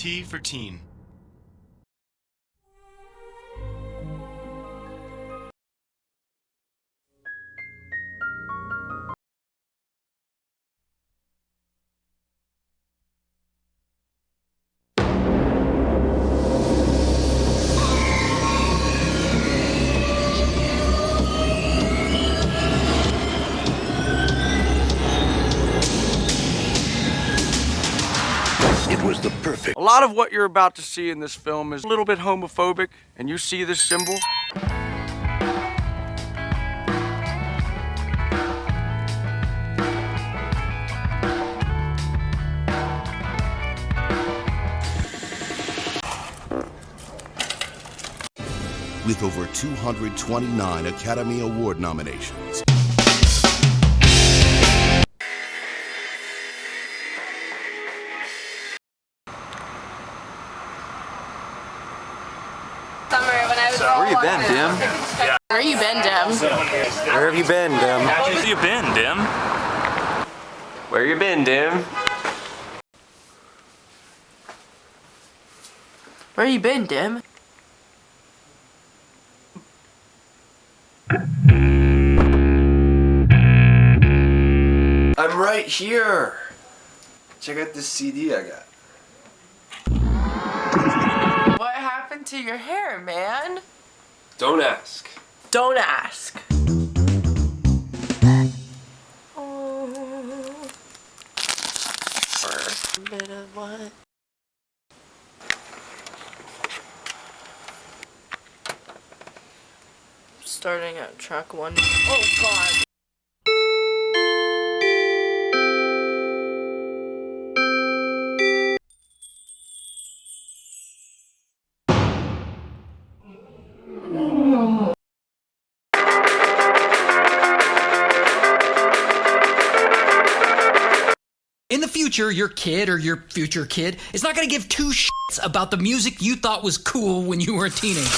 T for teen. Was the perfect. A lot of what you're about to see in this film is a little bit homophobic, and you see this symbol. With over 229 Academy Award nominations. Where you been, Dim? Where you been, Dim? Where have you been, Dim? Where you been, Dim? Where you been, Dim? Where you been, Dim? I'm right here. Check out this CD I got. What happened to your hair, man? Don't ask. Don't ask. First bit of what? Starting at track 1. Oh God. In the future, your kid or your future kid is not gonna give two shits about the music you thought was cool when you were a teenager.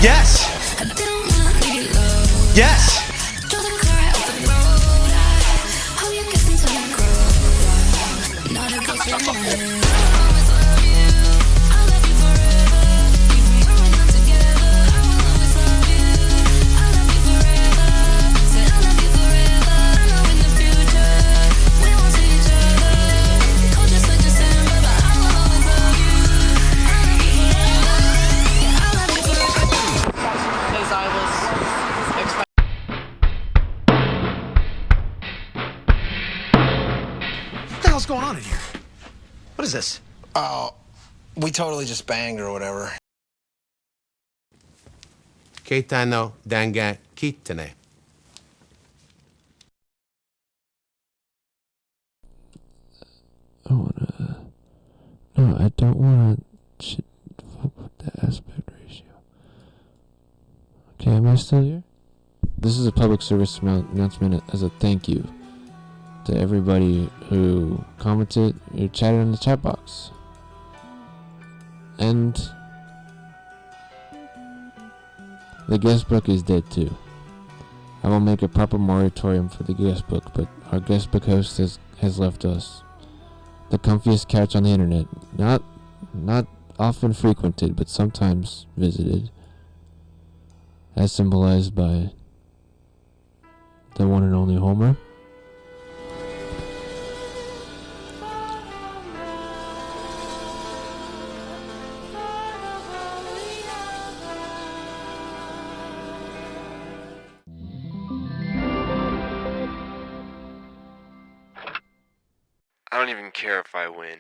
Yes! Yes! What's going on in here? What is this? Oh, we totally just banged or whatever. Keitano danga kitane. No, I don't want to fuck with the aspect ratio. Okay, am I still here? This is a public service announcement as a thank you to everybody who commented, who chatted in the chat box. And the guest book is dead too. I will make a proper moratorium for the guest book, but our guest book host has left us. The comfiest couch on the internet, not often frequented, but sometimes visited, as symbolized by the one and only Homer. I don't even care if I win.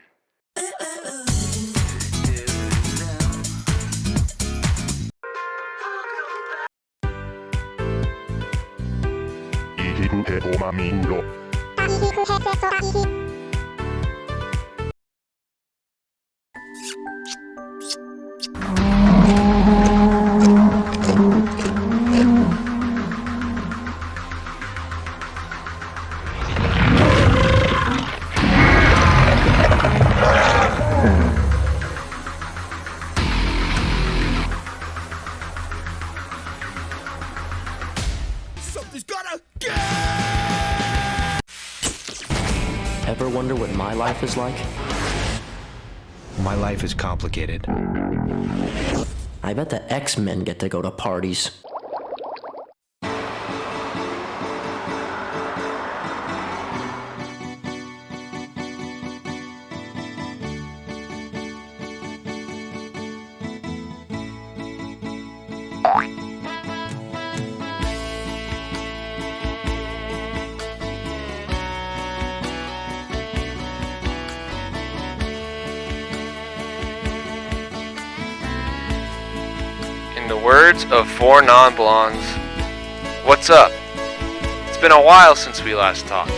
ever wonder what my life is like? My life is complicated. I bet the X-Men get to go to parties. In the words of 4 non-blondes, what's up? It's been a while since we last talked.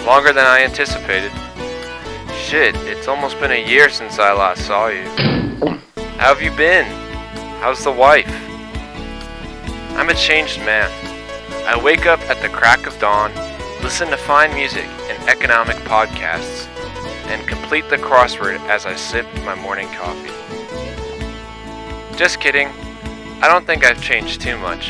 Longer than I anticipated. Shit, it's almost been a year since I last saw you. How have you been? How's the wife? I'm a changed man. I wake up at the crack of dawn, listen to fine music and economic podcasts, and complete the crossword as I sip my morning coffee. Just kidding. I don't think I've changed too much.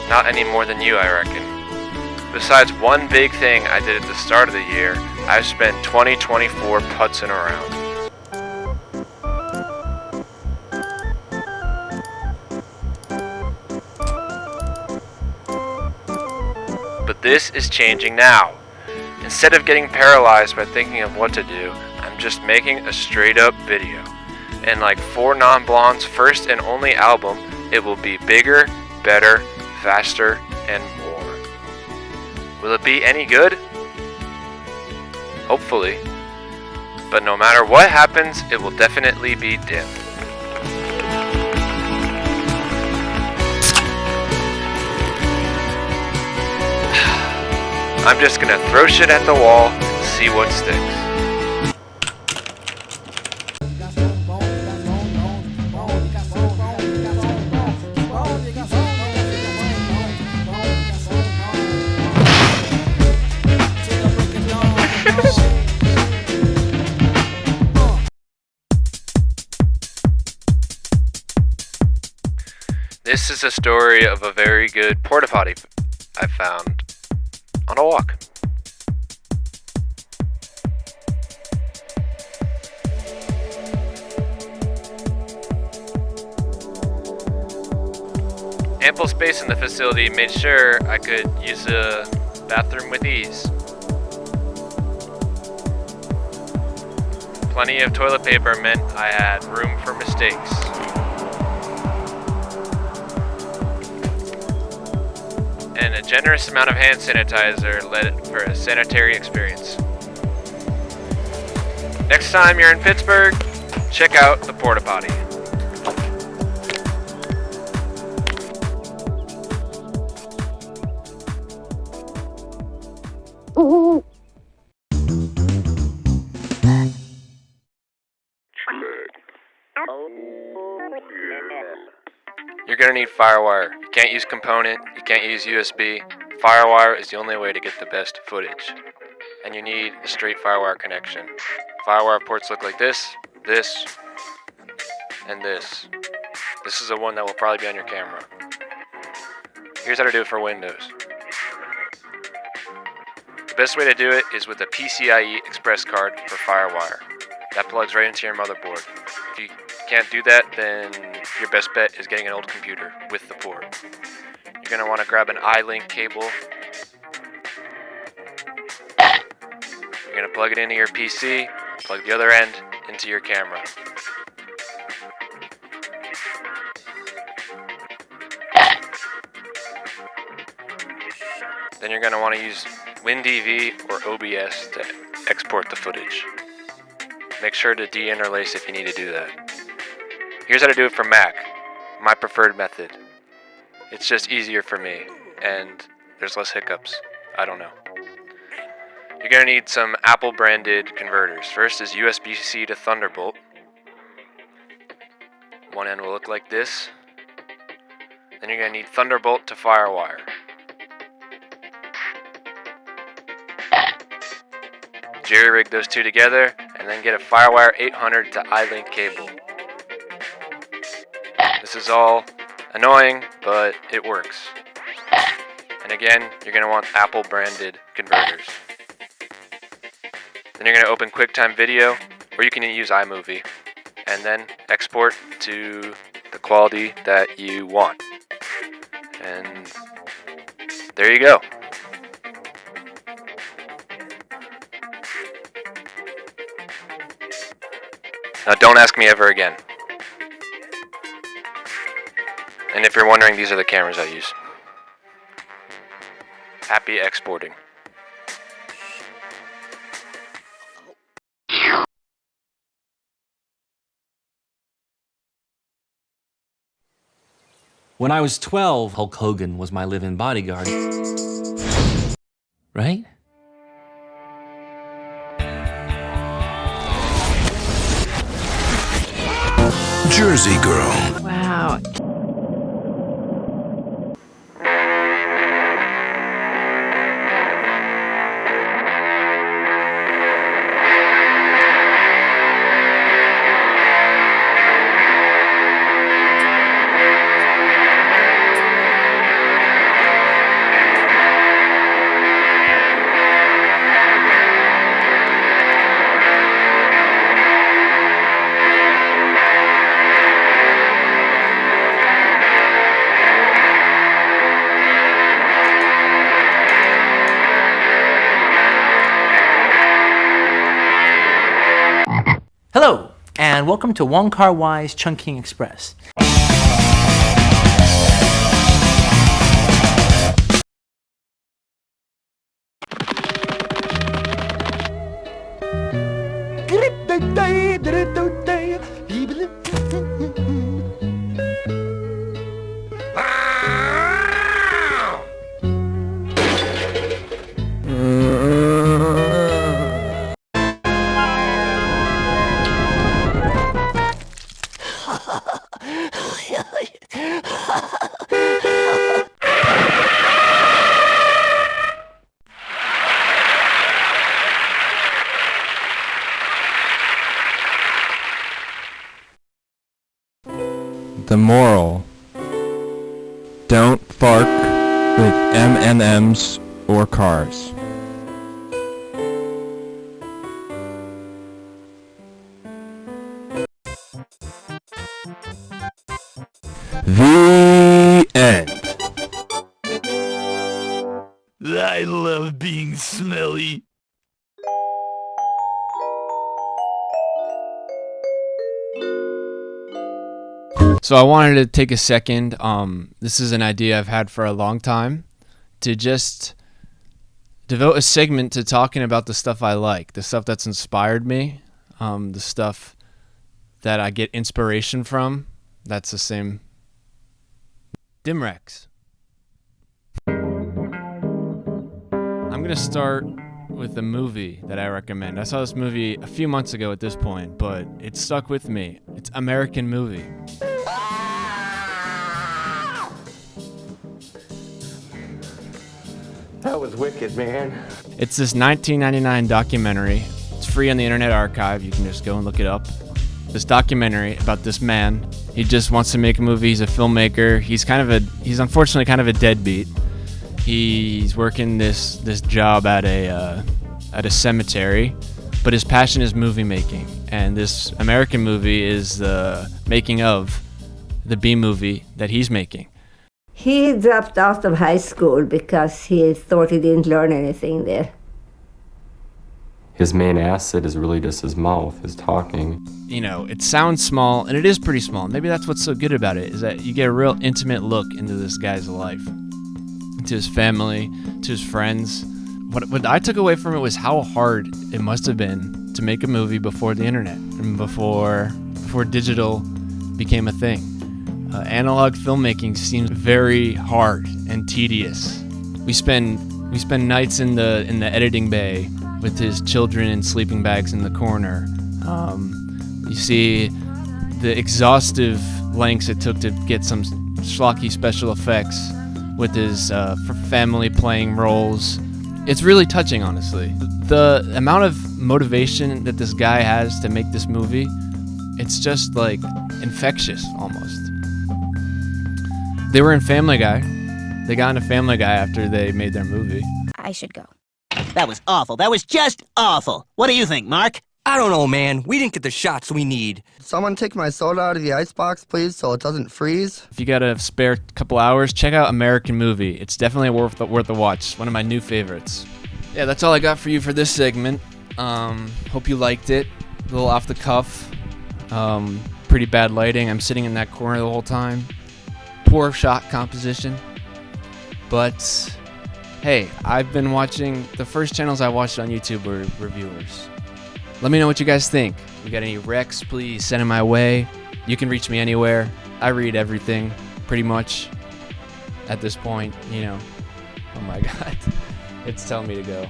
Not any more than you, I reckon. Besides one big thing I did at the start of the year, I've spent 2024 putzing around. But this is changing now. Instead of getting paralyzed by thinking of what to do, I'm just making a straight up video. And like 4 non-blondes' first and only album, it will be bigger, better, faster, and more. Will it be any good? Hopefully. But no matter what happens, it will definitely be dim. I'm just gonna throw shit at the wall and see what sticks. This is a story of a very good porta-potty I found on a walk. Ample space in the facility made sure I could use the bathroom with ease. Plenty of toilet paper meant I had room for mistakes. And a generous amount of hand sanitizer led for a sanitary experience. Next time you're in Pittsburgh, check out the porta potty. You're gonna need FireWire. You can't use component, you can't use USB. FireWire is the only way to get the best footage. And you need a straight FireWire connection. FireWire ports look like this, and this. This is the one that will probably be on your camera. Here's how to do it for Windows. The best way to do it is with a PCIe Express card for FireWire. That plugs right into your motherboard. If you can't do that, then your best bet is getting an old computer with the port. You're going to want to grab an iLink cable. You're going to plug it into your PC, plug the other end into your camera. Then you're going to want to use miniDV or OBS to export the footage. Make sure to de-interlace if you need to do that. Here's how to do it for Mac, my preferred method. It's just easier for me, and there's less hiccups. I don't know. You're going to need some Apple branded converters. First is USB-C to Thunderbolt. One end will look like this. Then you're going to need Thunderbolt to FireWire. Jerry-rig those two together, and then get a FireWire 800 to iLink cable. This is all annoying, but it works. And again, you're going to want Apple branded converters. Then you're going to open QuickTime Video, or you can use iMovie, and then export to the quality that you want. And there you go. Now don't ask me ever again. And if you're wondering, these are the cameras I use. Happy exporting. When I was 12, Hulk Hogan was my live-in bodyguard. Right? Jersey Girl. Wow. Hello, and welcome to One Car Wise Chunking Express. The moral: don't bark with M&Ms or cars. The end. I love being smelly. So I wanted to take a second, this is an idea I've had for a long time, to just devote a segment to talking about the stuff I like, the stuff that's inspired me, the stuff that I get inspiration from. That's the same. Dimrex. I'm gonna start with a movie that I recommend. I saw this movie a few months ago at this point, but it stuck with me. It's American Movie. That was wicked, man. It's this 1999 documentary. It's free on the Internet Archive. You can just go and look it up. This documentary about this man. He just wants to make a movie. He's a filmmaker. He's unfortunately kind of a deadbeat. He's working this job at a cemetery, but his passion is movie making. And this American Movie is the making of the B movie that he's making. He dropped out of high school because he thought he didn't learn anything there. His main asset is really just his mouth, his talking. You know, it sounds small, and it is pretty small. Maybe that's what's so good about it, is that you get a real intimate look into this guy's life, to his family, to his friends. What I took away from it was how hard it must have been to make a movie before the internet and before digital became a thing. Analog filmmaking seems very hard and tedious. We spend nights in the editing bay with his children in sleeping bags in the corner. You see the exhaustive lengths it took to get some schlocky special effects with his family playing roles. It's really touching, honestly. The amount of motivation that this guy has to make this movie, it's just like infectious almost. They were in Family Guy. They got into Family Guy after they made their movie. I should go. That was awful. That was just awful. What do you think, Mark? I don't know, man. We didn't get the shots we need. Someone take my soda out of the icebox, please, so it doesn't freeze. If you got a spare couple hours, check out American Movie. It's definitely worth a watch. It's one of my new favorites. Yeah, that's all I got for you for this segment. Hope you liked it. A little off the cuff. Pretty bad lighting. I'm sitting in that corner the whole time. Poor shot composition. But hey, I've been watching, the first channels I watched on YouTube were reviewers. Let me know what you guys think. If you got any recs, please send them my way. You can reach me anywhere. I read everything, pretty much, at this point, you know. Oh my god. It's telling me to go.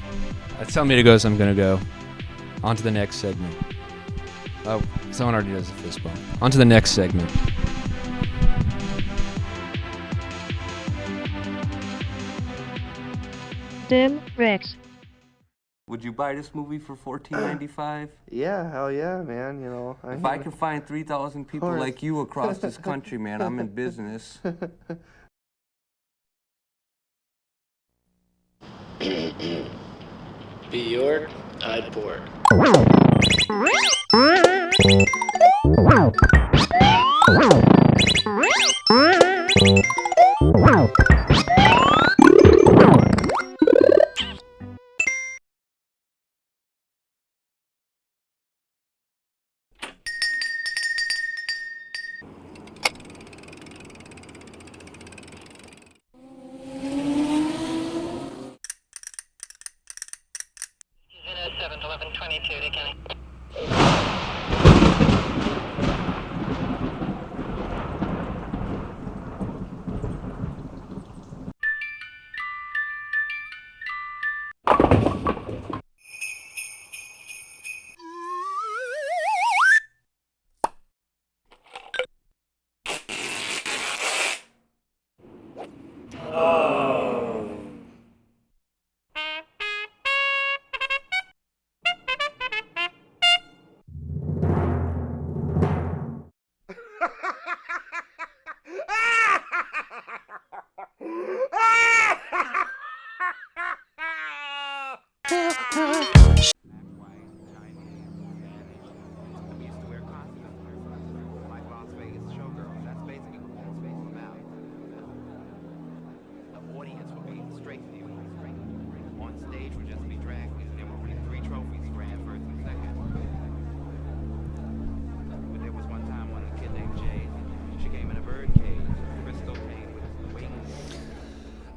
It's telling me to go, so I'm gonna go. On to the next segment. Oh, someone already does a fist bump. On to the next segment. Dimrex. Would you buy this movie for $14.95? Yeah, hell yeah, man. You know, if I can find 3,000 people like you across this country, man, I'm in business. Be York, I'd port.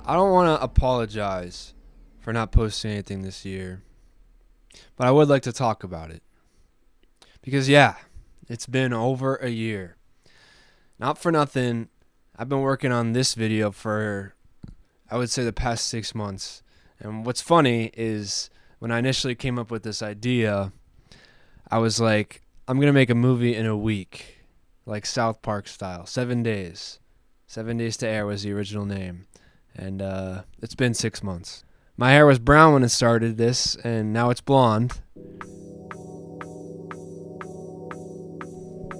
I don't want to apologize for not posting anything this year, but I would like to talk about it. Because yeah, it's been over a year. Not for nothing, I've been working on this video for, I would say, the past 6 months. And what's funny is when I initially came up with this idea, I was like, I'm going to make a movie in a week, like South Park style, 7 days. 7 Days to Air was the original name. And it's been 6 months. My hair was brown when it started this, and now it's blonde.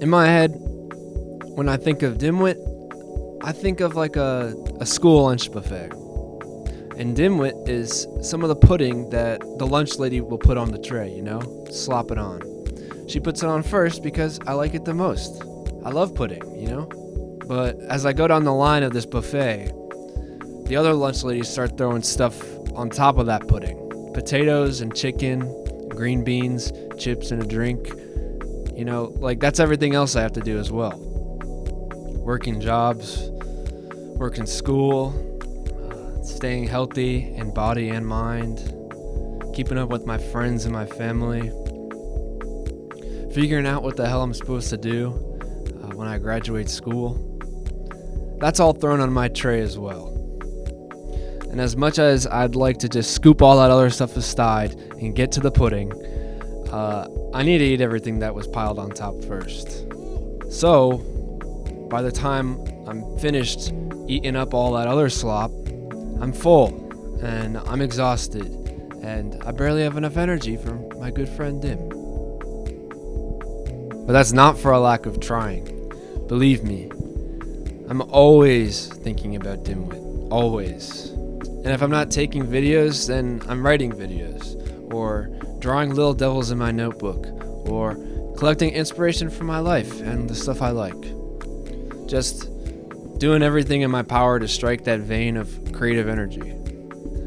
In my head, when I think of Dimwit, I think of like a school lunch buffet. And Dimwit is some of the pudding that the lunch lady will put on the tray, you know? Slop it on. She puts it on first because I like it the most. I love pudding, you know? But as I go down the line of this buffet, the other lunch ladies start throwing stuff on top of that pudding. Potatoes and chicken, green beans, chips and a drink. You know, like that's everything else I have to do as well. Working jobs, working school, staying healthy in body and mind, keeping up with my friends and my family, figuring out what the hell I'm supposed to do when I graduate school. That's all thrown on my tray as well. And as much as I'd like to just scoop all that other stuff aside and get to the pudding, I need to eat everything that was piled on top first. So, by the time I'm finished eating up all that other slop, I'm full, and I'm exhausted, and I barely have enough energy for my good friend Dim. But that's not for a lack of trying. Believe me, I'm always thinking about Dimwit. Always. And if I'm not taking videos, then I'm writing videos, or drawing little devils in my notebook, or collecting inspiration from my life and the stuff I like. Just doing everything in my power to strike that vein of creative energy.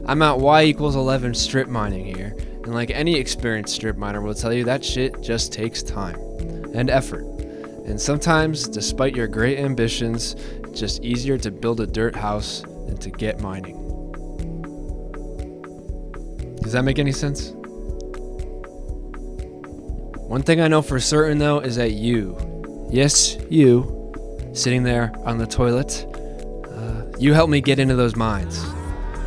I'm at Y=11 strip mining here, and like any experienced strip miner will tell you, that shit just takes time and effort. And sometimes, despite your great ambitions, it's just easier to build a dirt house than to get mining. Does that make any sense? One thing I know for certain though is that you, yes you, sitting there on the toilet, you helped me get into those mines.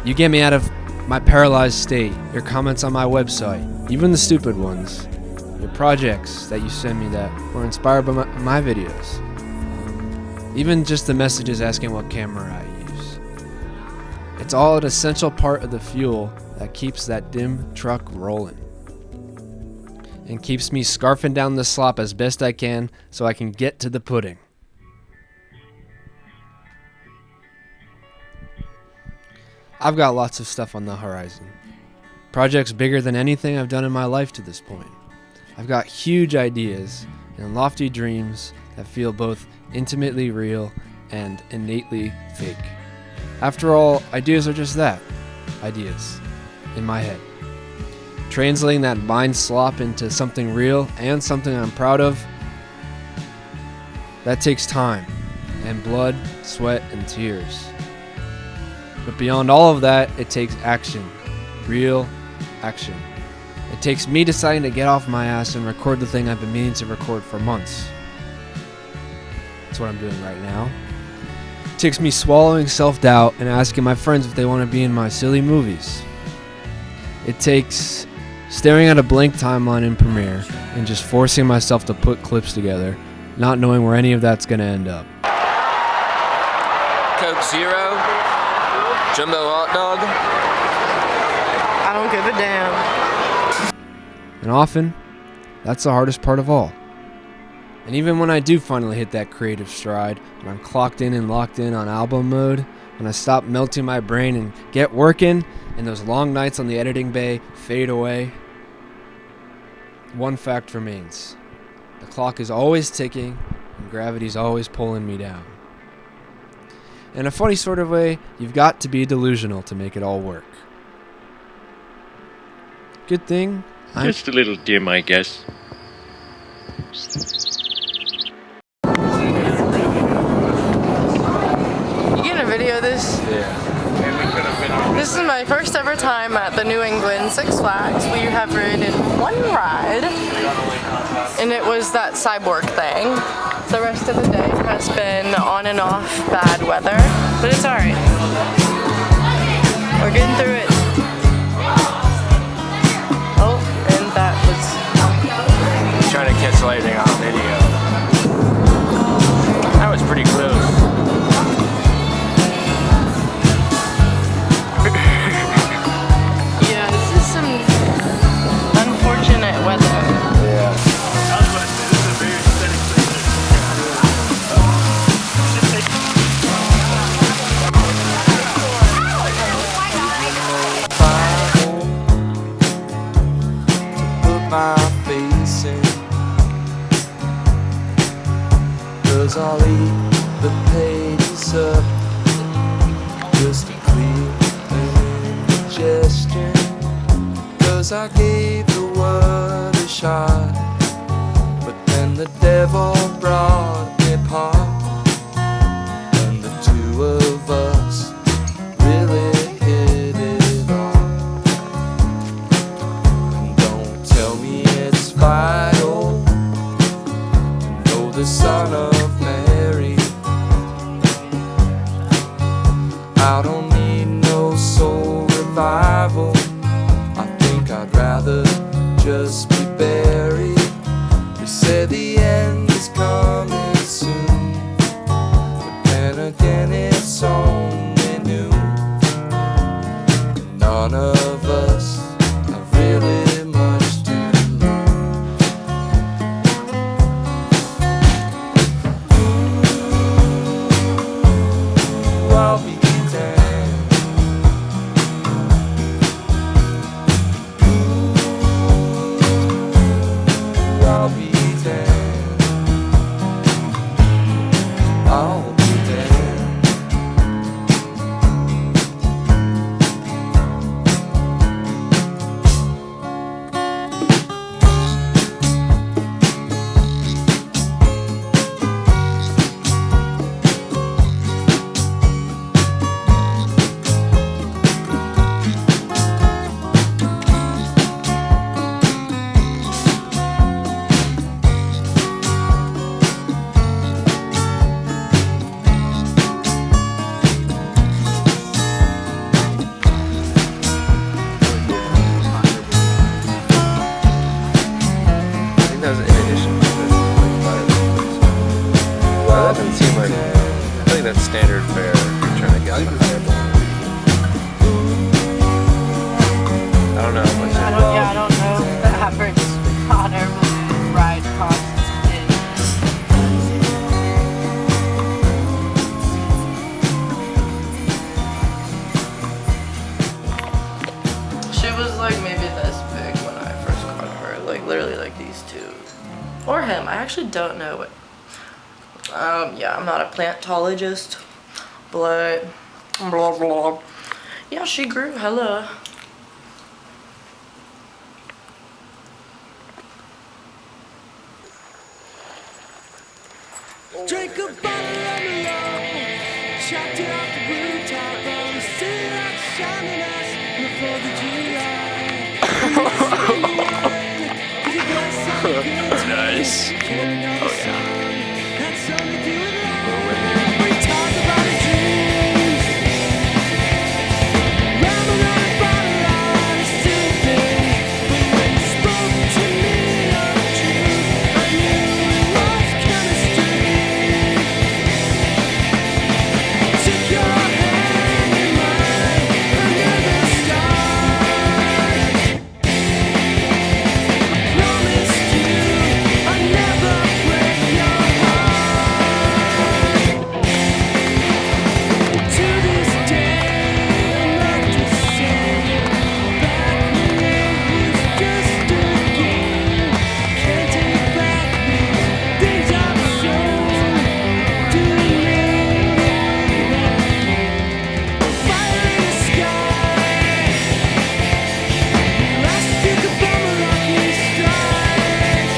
You get me out of my paralyzed state, your comments on my website, even the stupid ones, your projects that you send me that were inspired by my videos, even just the messages asking what camera I use. It's all an essential part of the fuel that keeps that dim truck rolling and keeps me scarfing down the slop as best I can so I can get to the pudding. I've got lots of stuff on the horizon. Projects bigger than anything I've done in my life to this point. I've got huge ideas and lofty dreams that feel both intimately real and innately fake. After all, ideas are just that, ideas, in my head. Translating that mind slop into something real and something I'm proud of, that takes time and blood, sweat, and tears. But beyond all of that, it takes action, real action. It takes me deciding to get off my ass and record the thing I've been meaning to record for months. That's what I'm doing right now. It takes me swallowing self-doubt and asking my friends if they want to be in my silly movies. It takes staring at a blank timeline in Premiere and just forcing myself to put clips together, not knowing where any of that's going to end up. Coke Zero, Jumbo hot dog. I don't give a damn. And often, that's the hardest part of all. And even when I do finally hit that creative stride, and I'm clocked in and locked in on album mode, when I stop melting my brain and get working, and those long nights on the editing bay fade away, one fact remains. The clock is always ticking, and gravity's always pulling me down. In a funny sort of way, you've got to be delusional to make it all work. Good thing just a little dim, I guess. You getting a video of this? Yeah. This is my first ever time at the New England Six Flags. We have ridden one ride, and it was that cyborg thing. The rest of the day has been on and off bad weather, but it's alright. We're getting through it. Oh, and that was... Trying to catch lightning on video. That was pretty close. Yeah, this is some unfortunate weather. Yeah. My face in, 'cause I'll eat the pages up just to clear an indigestion, 'cause I gave the word a shot, but then the devil brought me part, and the two of us really hit it off. It's vital to know the Son of Mary. I don't need no soul revival. I think I'd rather just be buried. They say the end is coming soon, but then again it's only noon. None of us have really I'll be damned Or him. I actually don't know what. Yeah, I'm not a plantologist, but blah blah. Yeah, she grew hella. Drink a bottle of Malone, chopped it off the rooftop on the city lights shining us in the 4th of July. Nice. Oh yeah. That's something to do with love. We talk about our dreams. Ramming on a bottle on a silly thing. But when you spoke to me of the truth, I knew it was chemistry. Took your hand in mine under the stars. I promised you I'd never break your heart. To this day, I'm not the same. Back when it was just a game. Can't take back these things I've shown. Do you mean fire in the sky? Last took a bomber lucky strike.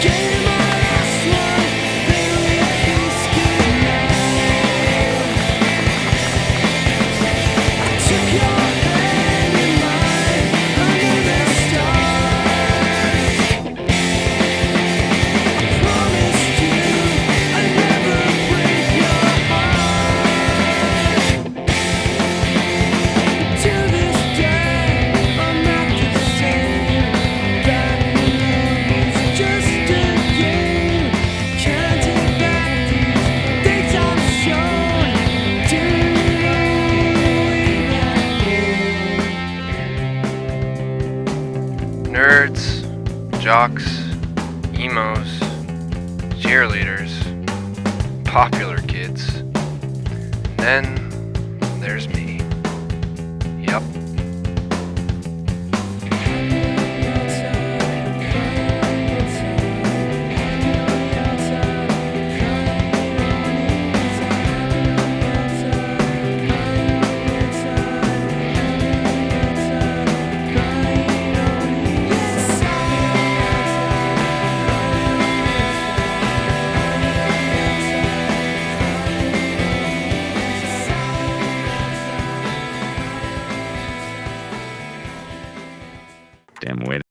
Gave you my last one, then we kissed goodnight. I took your hand in mine under the stars. Promised you I'd never break your heart. To this day, I'm not the same. Back when love was just a game. Can't take back these things I've shown. Do Nerds, jocks, emos, cheerleaders, popular kids. And then there's me. Yep. Dimwit.